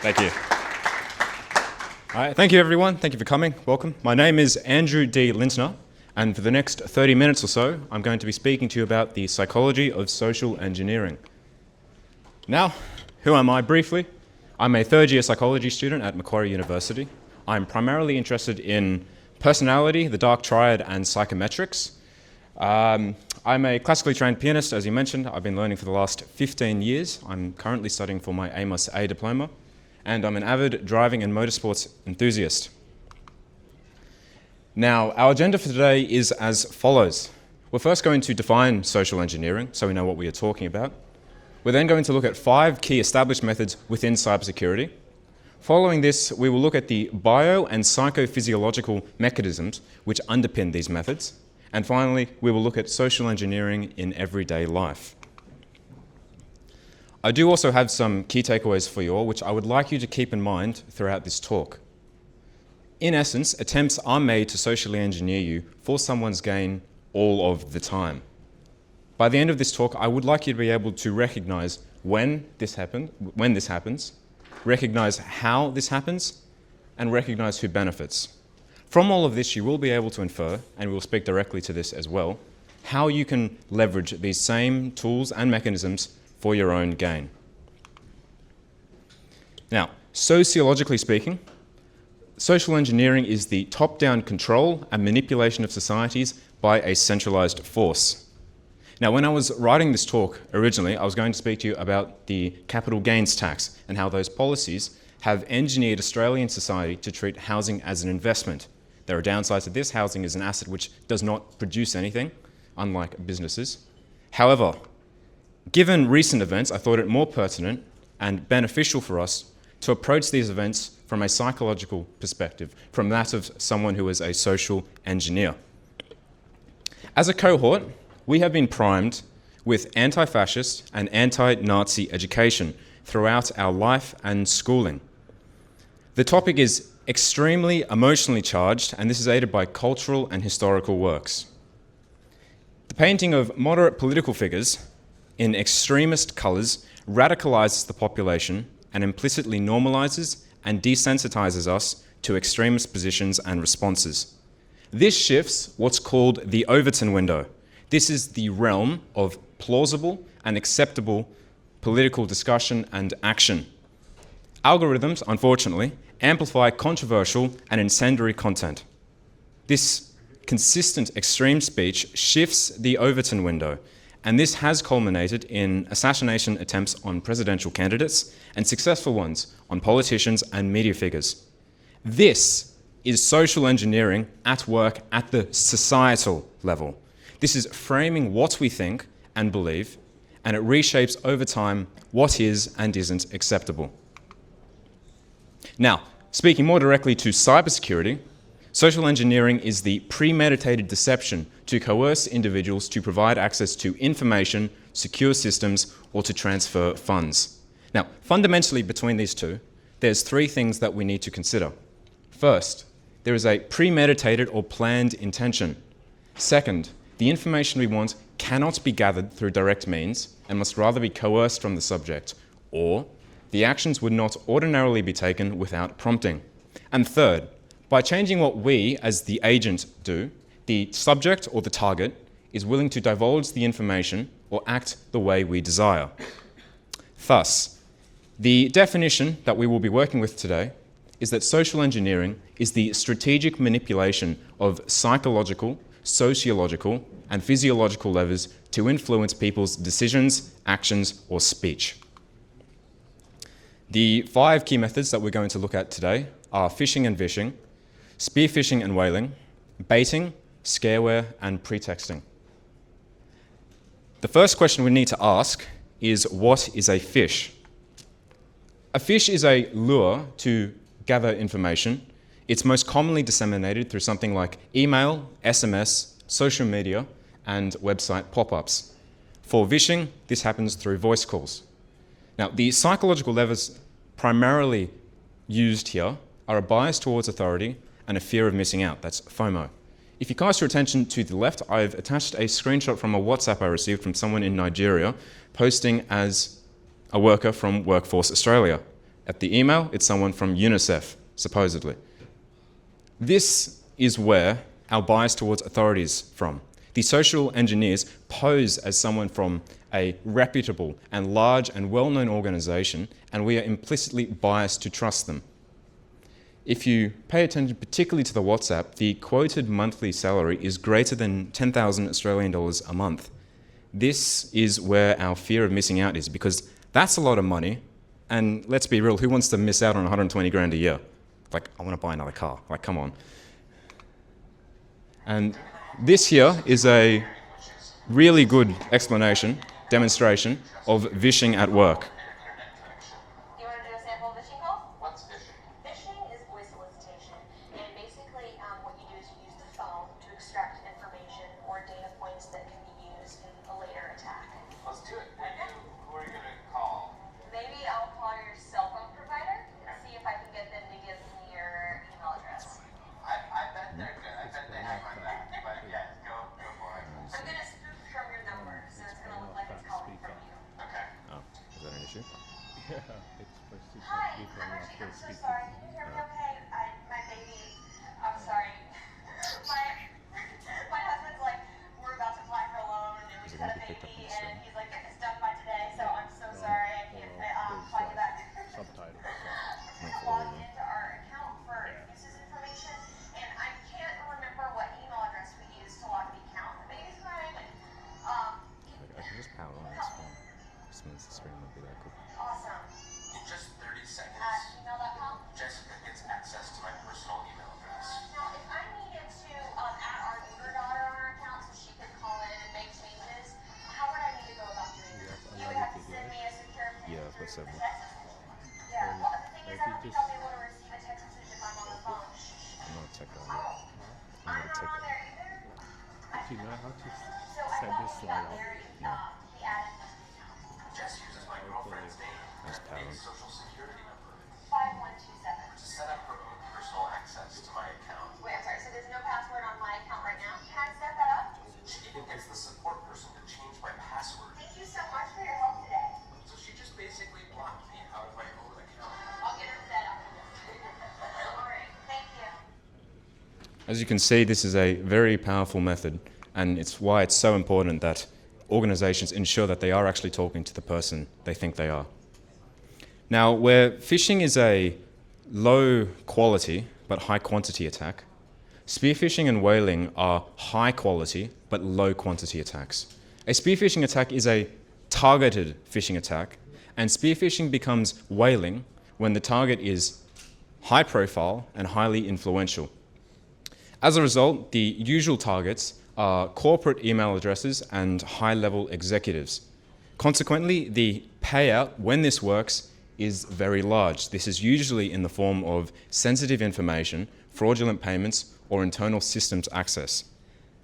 Thank you. All right, thank you everyone. Thank you for coming. Welcome. My name is Andrew D. Lindner, and for the next 30 minutes or so, I'm going to be speaking to you about the psychology of social engineering. Now, who am I briefly? I'm a third-year psychology student at Macquarie University. I'm primarily interested in personality, the dark triad, and psychometrics. I'm a classically trained pianist, as you mentioned. I've been learning for the last 15 years. I'm currently studying for my AMOS A diploma, and I'm an avid driving and motorsports enthusiast. Now, our agenda for today is as follows. We're first going to define social engineering, so we know what we are talking about. We're then going to look at 5 key established methods within cybersecurity. Following this, we will look at the bio and psychophysiological mechanisms which underpin these methods. And finally, we will look at social engineering in everyday life. I do also have some key takeaways for you all, which I would like you to keep in mind throughout this talk. In essence, attempts are made to socially engineer you for someone's gain all of the time. By the end of this talk, I would like you to be able to recognize when this happens, recognize how this happens, and recognize who benefits. From all of this, you will be able to infer, and we'll speak directly to this as well, how you can leverage these same tools and mechanisms for your own gain. Now, sociologically speaking, social engineering is the top-down control and manipulation of societies by a centralized force. Now, when I was writing this talk originally, I was going to speak to you about the capital gains tax and how those policies have engineered Australian society to treat housing as an investment. There are downsides to this. Housing is an asset which does not produce anything, unlike businesses. However, given recent events, I thought it more pertinent and beneficial for us to approach these events from a psychological perspective, from that of someone who is a social engineer. As a cohort, we have been primed with anti-fascist and anti-Nazi education throughout our life and schooling. The topic is extremely emotionally charged, and this is aided by cultural and historical works. The painting of moderate political figures in extremist colours radicalizes the population and implicitly normalizes and desensitizes us to extremist positions and responses. This shifts what's called the Overton window. This is the realm of plausible and acceptable political discussion and action. Algorithms, unfortunately, amplify controversial and incendiary content. This consistent extreme speech shifts the Overton window, and this has culminated in assassination attempts on presidential candidates and successful ones on politicians and media figures. This is social engineering at work at the societal level. This is framing what we think and believe, and it reshapes over time what is and isn't acceptable. Now, speaking more directly to cybersecurity, social engineering is the premeditated deception to coerce individuals to provide access to information, secure systems, or to transfer funds. Now, fundamentally between these two, there's 3 things that we need to consider. First, there is a premeditated or planned intention. Second, the information we want cannot be gathered through direct means and must rather be coerced from the subject, or the actions would not ordinarily be taken without prompting. And third, by changing what we, as the agent, do, the subject or the target is willing to divulge the information or act the way we desire. Thus, the definition that we will be working with today is that social engineering is the strategic manipulation of psychological, sociological, and physiological levers to influence people's decisions, actions, or speech. The 5 key methods that we're going to look at today are phishing and vishing, spear phishing and whaling, baiting, scareware, and pretexting. The first question we need to ask is, what is a phish? A phish is a lure to gather information. It's most commonly disseminated through something like email, SMS, social media, and website pop-ups. For vishing, this happens through voice calls. Now, the psychological levers primarily used here are a bias towards authority and a fear of missing out. That's FOMO. If you cast your attention to the left, I've attached a screenshot from a WhatsApp I received from someone in Nigeria posting as a worker from Workforce Australia. At the email, it's someone from UNICEF, supposedly. This is where our bias towards authority is from. The social engineers pose as someone from a reputable and large and well-known organization, and we are implicitly biased to trust them. If you pay attention particularly to the WhatsApp, the quoted monthly salary is greater than 10,000 Australian dollars a month. This is where our fear of missing out is, because that's a lot of money, and let's be real, who wants to miss out on 120 grand a year? Like, I want to buy another car. Like, come on. And this here is a really good demonstration of vishing at work. You want to do a sample vishing call? What's vishing? Vishing is voice solicitation, and basically what you do is you use the phone to extract information or data points that can be used in a later attack. Let's do it. Who are you going to call? Maybe I'll call your cell phone provider and see if I can get them to give me your email address. I bet they're good. I bet they have my back. But yeah, go for it. I'm going to spoof from your number, so it's going to look like it's calling from you. Okay. Oh, is that an issue? Hi, I'm so sorry. Can you hear me okay? My baby, I'm sorry. My husband's like, we're about to apply for a loan, and we just had a baby, and he's like, get this done by today, so I'm so sorry. I can't call you back. I'm trying to log into our account for uses information, and I can't remember what email address we used to log the account. The baby's crying, and I can just power on this phone. This means the screen won't be that good. awesome. In just 30 seconds, @gmail.com. Jessica gets access to my personal email address. Now, if I needed to add our older daughter on our account so she could call in and make changes, how would I need to go about doing that? You would have to send me a secure pin Yeah, I've got through several. text message. Yeah, well, the thing is, I don't think I'll be able to receive a text message if I'm on the phone. I'm not a tech guy. Oh, I'm not a not tech on guy. there either. Do you know how to So I set thought this we slide got up? married, he added to the account. Jess uses my girlfriend's name Nice and power. social security number 5127. to set up her own personal access to my account. Wait, I'm sorry, so there's no password on my account right now? Can I set that up? She even gets the support person to change my password. Thank you so much for your help today. So she just basically blocked me out of my own account. I'll get her set up. All right, thank you. As you can see, this is a very powerful method, and it's why it's so important that organizations ensure that they are actually talking to the person they think they are. Now, where phishing is a low quality but high quantity attack, spear phishing and whaling are high quality but low quantity attacks. A spear phishing attack is a targeted phishing attack, and spear phishing becomes whaling when the target is high profile and highly influential. As a result, the usual targets are corporate email addresses and high-level executives. Consequently, the payout when this works is very large. This is usually in the form of sensitive information, fraudulent payments, or internal systems access.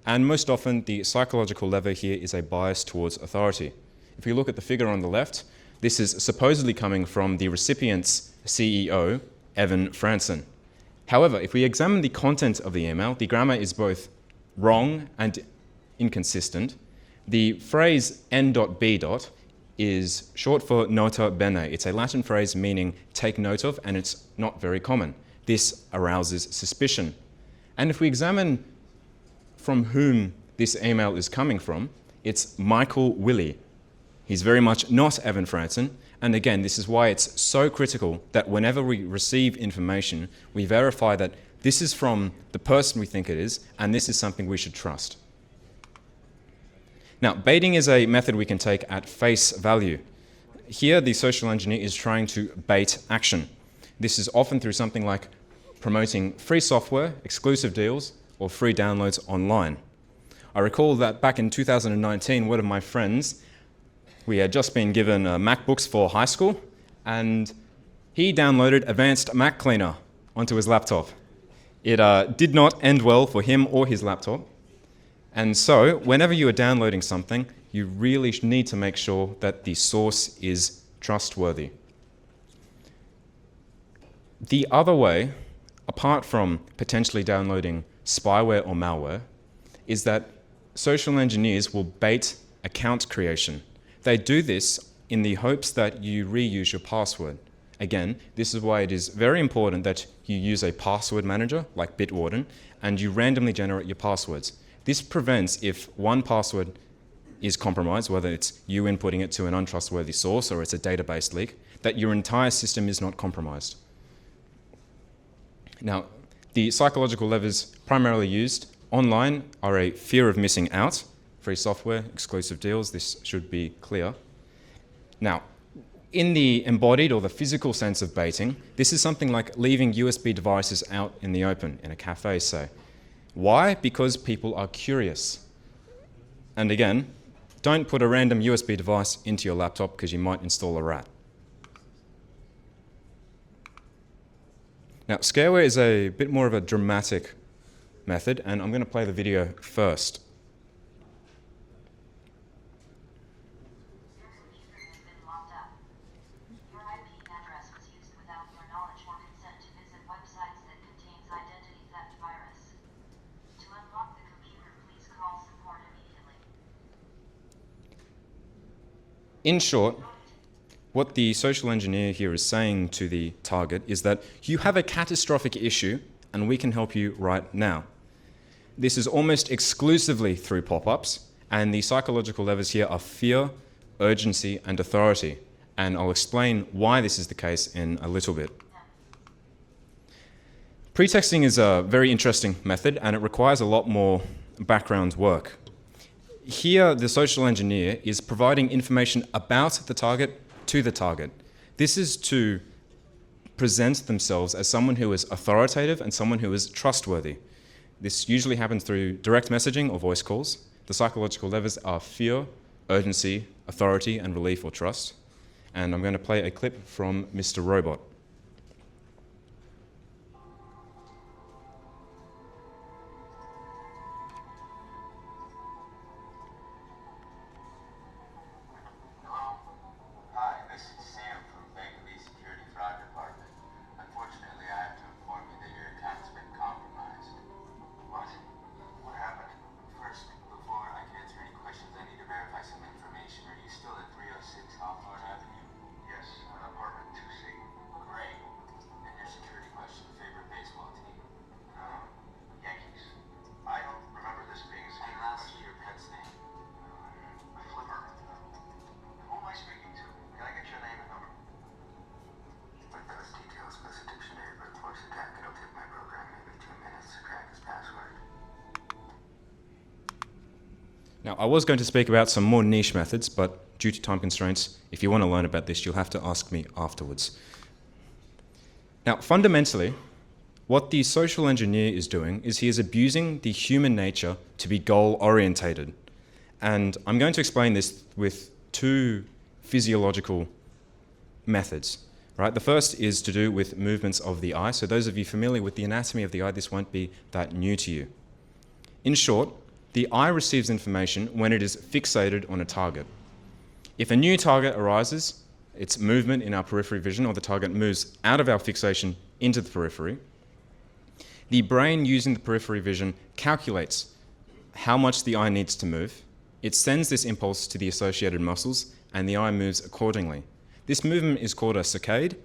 And most often, the psychological lever here is a bias towards authority. If you look at the figure on the left, this is supposedly coming from the recipient's CEO, Evan Franson. However, if we examine the content of the email, the grammar is both wrong and inconsistent. The phrase n.b. is short for nota bene. It's a Latin phrase meaning take note of, and it's not very common. This arouses suspicion. And if we examine from whom this email is coming from, it's Michael Willie. He's very much not Evan Franson. And again, this is why it's so critical that whenever we receive information, we verify that this is from the person we think it is, and this is something we should trust. Now, baiting is a method we can take at face value. Here, the social engineer is trying to bait action. This is often through something like promoting free software, exclusive deals, or free downloads online. I recall that back in 2019, one of my friends, we had just been given MacBooks for high school, and he downloaded Advanced Mac Cleaner onto his laptop. It did not end well for him or his laptop. And so, whenever you are downloading something, you really need to make sure that the source is trustworthy. The other way, apart from potentially downloading spyware or malware, is that social engineers will bait account creation. They do this in the hopes that you reuse your password. Again, this is why it is very important that you use a password manager like Bitwarden and you randomly generate your passwords. This prevents if one password is compromised, whether it's you inputting it to an untrustworthy source or it's a database leak, that your entire system is not compromised. Now, the psychological levers primarily used online are a fear of missing out, free software, exclusive deals, this should be clear. Now, in the embodied or the physical sense of baiting, this is something like leaving USB devices out in the open, in a cafe, say. Why? Because people are curious. And again, don't put a random USB device into your laptop because you might install a rat. Now, scareware is a bit more of a dramatic method, and I'm going to play the video first. Your computer has been locked up. Your IP address was used without your knowledge or consent to visit websites that contains identity theft virus. To unlock the computer, please call support immediately. In short, what the social engineer here is saying to the target is that you have a catastrophic issue and we can help you right now. This is almost exclusively through pop-ups, and the psychological levers here are fear, urgency, and authority. And I'll explain why this is the case in a little bit. Pretexting is a very interesting method and it requires a lot more background work. Here, the social engineer is providing information about the target to the target. This is to present themselves as someone who is authoritative and someone who is trustworthy. This usually happens through direct messaging or voice calls. The psychological levers are fear, urgency, authority, and relief or trust. And I'm going to play a clip from Mr. Robot. Now, I was going to speak about some more niche methods, but due to time constraints, if you want to learn about this, you'll have to ask me afterwards. Now, fundamentally, what the social engineer is doing is he is abusing the human nature to be goal-orientated. And I'm going to explain this with two physiological methods. Right? The first is to do with movements of the eye. So those of you familiar with the anatomy of the eye, this won't be that new to you. In short, the eye receives information when it is fixated on a target. If a new target arises, its movement in our periphery vision, or the target moves out of our fixation into the periphery, the brain using the periphery vision calculates how much the eye needs to move. It sends this impulse to the associated muscles, and the eye moves accordingly. This movement is called a saccade,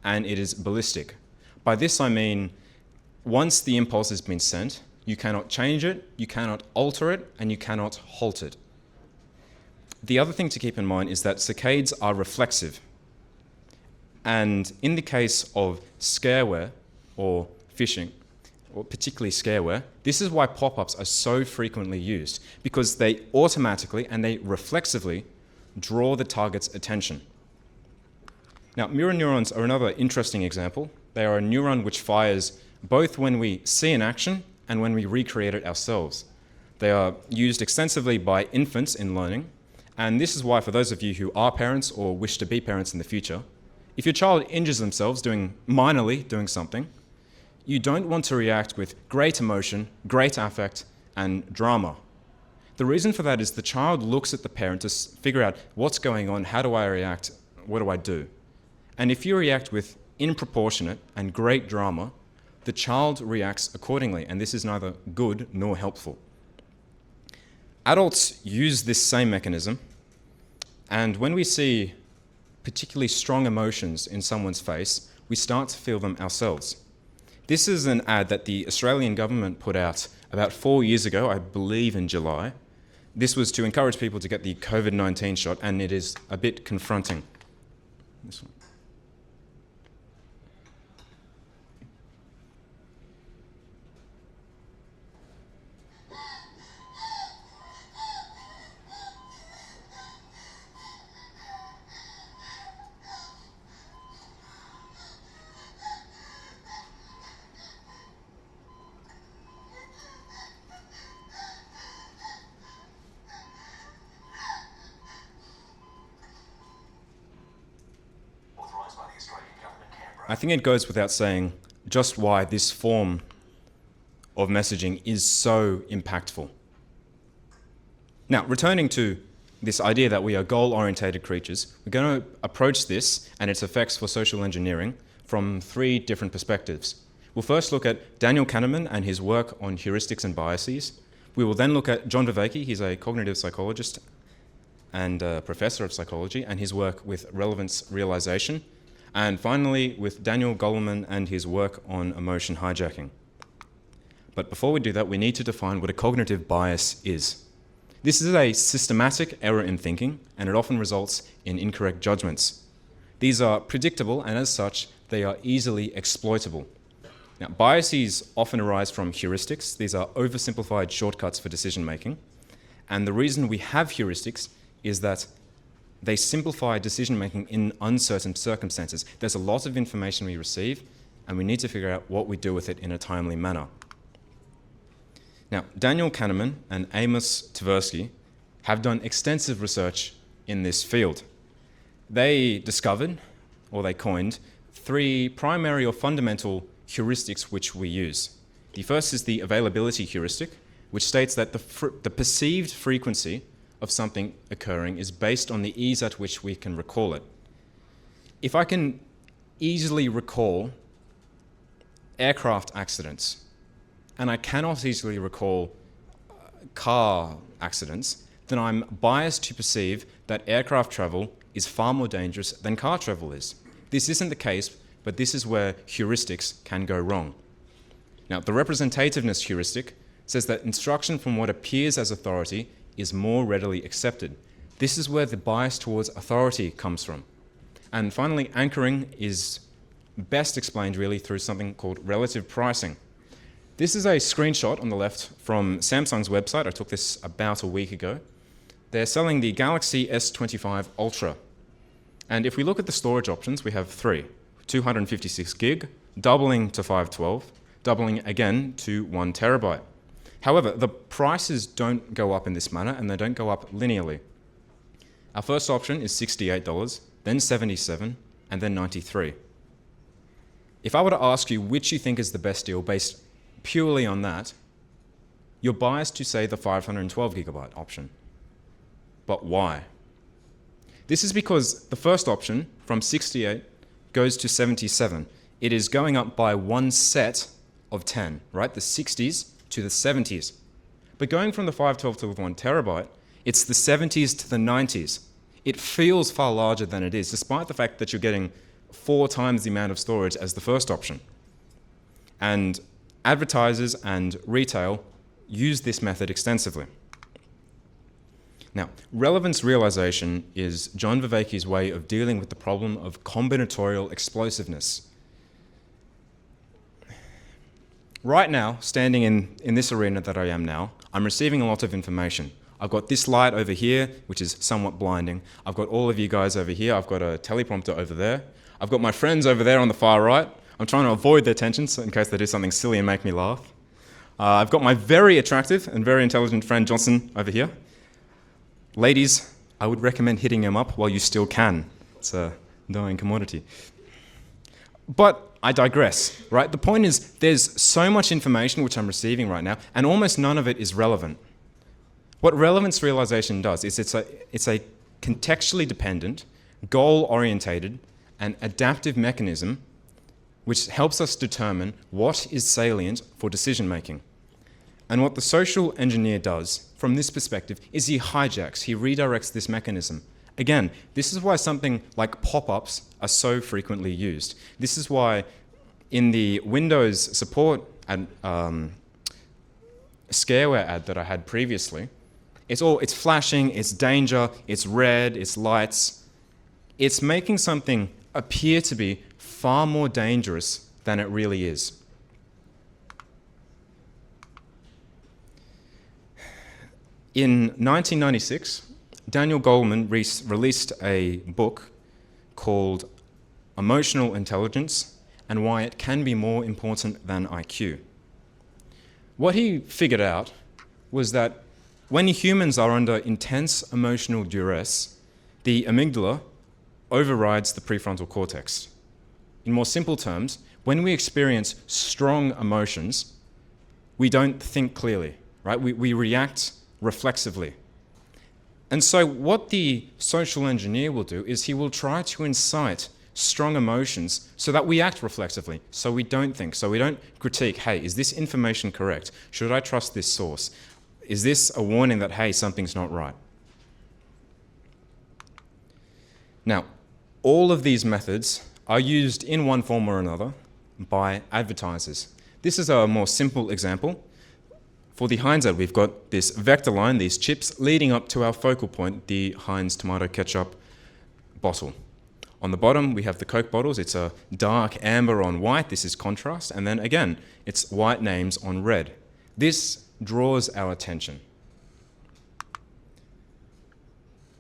and it is ballistic. By this I mean, once the impulse has been sent, you cannot change it, you cannot alter it, and you cannot halt it. The other thing to keep in mind is that saccades are reflexive. And in the case of scareware or phishing, or particularly scareware, this is why pop-ups are so frequently used, because they automatically and they reflexively draw the target's attention. Now, mirror neurons are another interesting example. They are a neuron which fires both when we see an action and when we recreate it ourselves. They are used extensively by infants in learning, and this is why for those of you who are parents or wish to be parents in the future, if your child injures themselves minorly doing something, you don't want to react with great emotion, great affect, and drama. The reason for that is the child looks at the parent to figure out what's going on, how do I react, what do I do? And if you react with disproportionate and great drama, the child reacts accordingly, and this is neither good nor helpful. Adults use this same mechanism, and when we see particularly strong emotions in someone's face, we start to feel them ourselves. This is an ad that the Australian government put out about 4 years ago, I believe in July. This was to encourage people to get the COVID-19 shot, and it is a bit confronting. This one. I think it goes without saying just why this form of messaging is so impactful. Now, returning to this idea that we are goal-orientated creatures, we're going to approach this and its effects for social engineering from 3 different perspectives. We'll first look at Daniel Kahneman and his work on heuristics and biases. We will then look at John Vervaeke, he's a cognitive psychologist and a professor of psychology, and his work with relevance realization. And finally, with Daniel Goleman and his work on emotion hijacking. But before we do that, we need to define what a cognitive bias is. This is a systematic error in thinking, and it often results in incorrect judgments. These are predictable, and as such, they are easily exploitable. Now, biases often arise from heuristics. These are oversimplified shortcuts for decision making. And the reason we have heuristics is that they simplify decision-making in uncertain circumstances. There's a lot of information we receive, and we need to figure out what we do with it in a timely manner. Now, Daniel Kahneman and Amos Tversky have done extensive research in this field. They discovered, or they coined, 3 primary or fundamental heuristics which we use. The first is the availability heuristic, which states that the perceived frequency of something occurring is based on the ease at which we can recall it. If I can easily recall aircraft accidents, and I cannot easily recall car accidents, then I'm biased to perceive that aircraft travel is far more dangerous than car travel is. This isn't the case, but this is where heuristics can go wrong. Now, the representativeness heuristic says that instruction from what appears as authority is more readily accepted. This is where the bias towards authority comes from. And finally, anchoring is best explained really through something called relative pricing. This is a screenshot on the left from Samsung's website. I took this about a week ago. They're selling the Galaxy S25 Ultra. And if we look at the storage options, we have 3. 256 gig, doubling to 512, doubling again to 1 terabyte. However, the prices don't go up in this manner, and they don't go up linearly. Our first option is $68, then $77, and then $93. If I were to ask you which you think is the best deal based purely on that, you're biased to say the 512 gigabyte option. But why? This is because the first option, from 68, goes to 77. It is going up by 1 set of 10, right? The 60s to the 70s. But going from the 512 to the 1 terabyte, it's the 70s to the 90s. It feels far larger than it is, despite the fact that you're getting 4 times the amount of storage as the first option. And advertisers and retail use this method extensively. Now, relevance realization is John Vervaeke's way of dealing with the problem of combinatorial explosiveness. Right now, standing in this arena that I am now, I'm receiving a lot of information. I've got this light over here, which is somewhat blinding. I've got all of you guys over here. I've got a teleprompter over there. I've got my friends over there on the far right. I'm trying to avoid their attention in case they do something silly and make me laugh. I've got my very attractive and very intelligent friend Johnson over here. Ladies, I would recommend hitting him up while you still can. It's a dying commodity. But I digress, right? The point is there's so much information which I'm receiving right now, and almost none of it is relevant. What relevance realization does is it's a contextually dependent, goal-orientated, and adaptive mechanism which helps us determine what is salient for decision-making. And what the social engineer does, from this perspective, is he hijacks, he redirects this mechanism Again, this is why something like pop-ups are so frequently used. This is why in the Windows support and scareware ad that I had previously, it's flashing, it's danger, it's red, it's lights. It's making something appear to be far more dangerous than it really is. In 1996, Daniel Goleman released a book called Emotional Intelligence and Why It Can Be More Important Than IQ. What he figured out was that when humans are under intense emotional duress, the amygdala overrides the prefrontal cortex. In more simple terms, when we experience strong emotions, we don't think clearly, right? We react reflexively. And so what the social engineer will do is he will try to incite strong emotions so that we act reflexively, so we don't think, so we don't critique, hey, is this information correct? Should I trust this source? Is this a warning that, hey, something's not right? Now, all of these methods are used in one form or another by advertisers. This is a more simple example. For the Heinz ad, we've got this vector line, these chips, leading up to our focal point, the Heinz tomato ketchup bottle. On the bottom, we have the Coke bottles. It's a dark amber on white. This is contrast. And then again, it's white names on red. This draws our attention.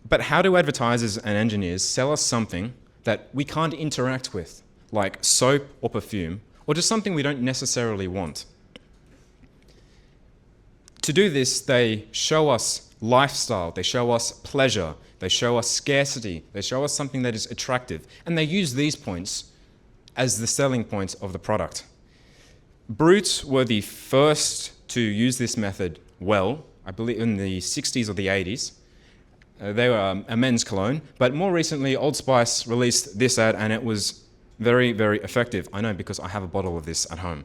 But how do advertisers and engineers sell us something that we can't interact with, like soap or perfume, or just something we don't necessarily want? To do this, they show us lifestyle, they show us pleasure, they show us scarcity, they show us something that is attractive, and they use these points as the selling points of the product. Brutes were the first to use this method well, I believe in the 60s or the 80s. They were a men's cologne, but more recently Old Spice released this ad and it was very, very effective. I know because I have a bottle of this at home.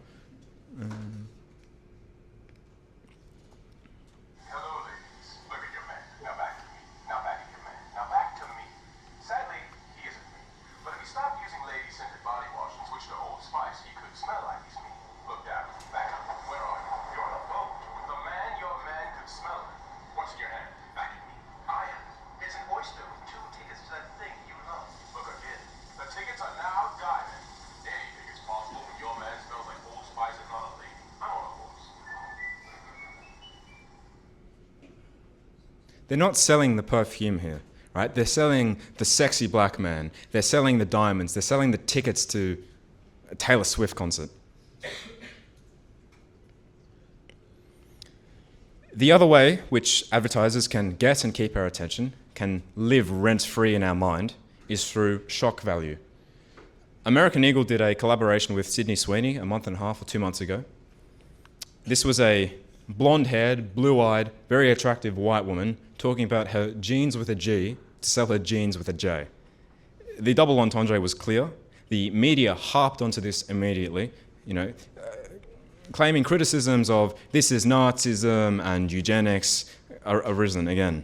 Hello, ladies. Look at your man. Now back to me. Now back at your man. Now back to me. Sadly, he isn't me. But if he stopped using lady-scented body wash and switched to Old Spice, he could smell like he's me. Look down. Back up. Where are you? You're on a boat. The man your man could smell it. What's in your hand? Back at me. I am. It's an oyster with 2 tickets to that thing you love. Look again. The tickets are now diamond. Anything is possible when your man smells like Old Spice and not a lady. I'm on a horse. They're not selling the perfume here, right? They're selling the sexy black man. They're selling the diamonds. They're selling the tickets to a Taylor Swift concert. The other way which advertisers can get and keep our attention, can live rent-free in our mind, is through shock value. American Eagle did a collaboration with Sydney Sweeney a month and a half or 2 months ago. This was a blonde-haired, blue-eyed, very attractive white woman talking about her jeans with a G to sell her jeans with a J. The double entendre was clear. The media harped onto this immediately, claiming criticisms of this is Nazism and eugenics are arisen again.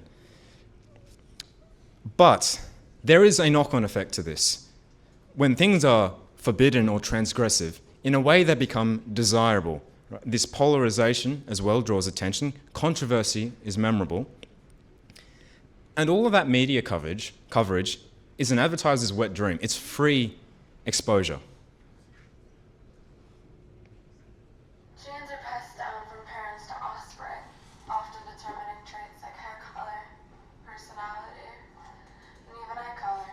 But there is a knock-on effect to this. When things are forbidden or transgressive, in a way they become desirable. This polarization as well draws attention. Controversy is memorable. And all of that media coverage is an advertiser's wet dream. It's free exposure. Genes are passed down from parents to offspring, often determining traits like hair color, personality, and even eye color.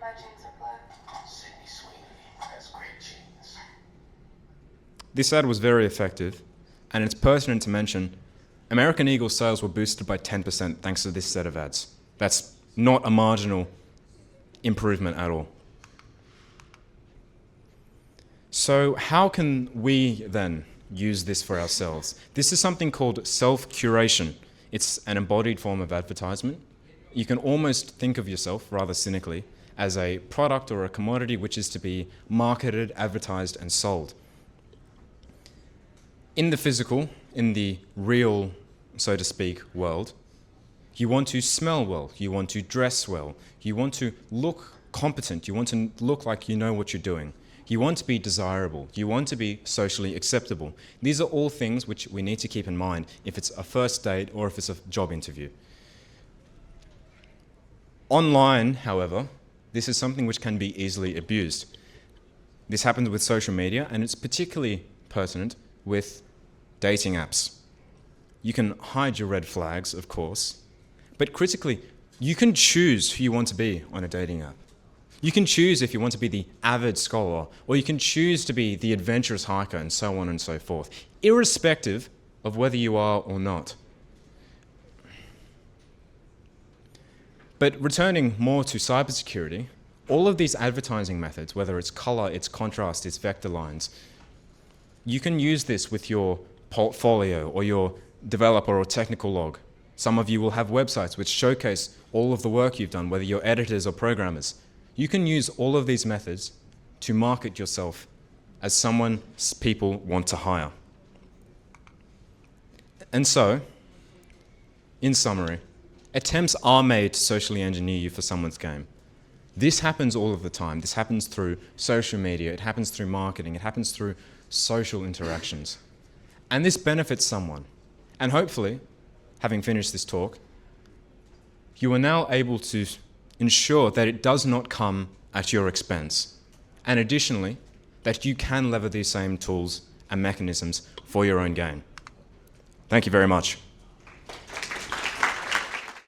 My genes are blue. Sydney Sweeney has great genes. This ad was very effective, and it's pertinent to mention American Eagle sales were boosted by 10% thanks to this set of ads. That's not a marginal improvement at all. So how can we then use this for ourselves? This is something called self-curation. It's an embodied form of advertisement. You can almost think of yourself, rather cynically, as a product or a commodity which is to be marketed, advertised, and sold. In the physical, in the real, so to speak, world, You want to smell well. You want to dress well. You want to look competent. You want to look like you know what you're doing. You want to be desirable. You want to be socially acceptable. These are all things which we need to keep in mind if it's a first date or if it's a job interview. Online, however, this is something which can be easily abused. This happens with social media, and it's particularly pertinent with dating apps. You can hide your red flags, of course, but critically, you can choose who you want to be on a dating app. You can choose if you want to be the avid scholar, or you can choose to be the adventurous hiker, and so on and so forth, irrespective of whether you are or not. But returning more to cybersecurity, all of these advertising methods, whether it's color, it's contrast, it's vector lines, you can use this with your portfolio or your developer or technical log. Some of you will have websites which showcase all of the work you've done, whether you're editors or programmers. You can use all of these methods to market yourself as someone people want to hire. And so, in summary, attempts are made to socially engineer you for someone's game. This happens all of the time. This happens through social media, it happens through marketing, it happens through social interactions. And this benefits someone. And hopefully, having finished this talk, you are now able to ensure that it does not come at your expense. And additionally, that you can lever these same tools and mechanisms for your own gain. Thank you very much.